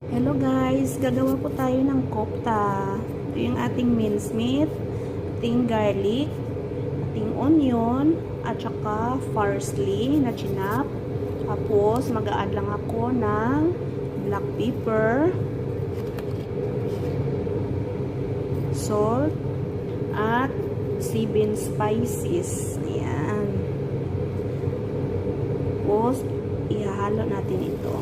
Hello guys, gagawa po tayo ng kofta. Ito yung ating mincemeat, ating garlic, ating onion, at saka parsley na chinap. Tapos mag-a-add lang ako ng black pepper, salt, at 7 spices. Ayan. Tapos ihahalo natin ito.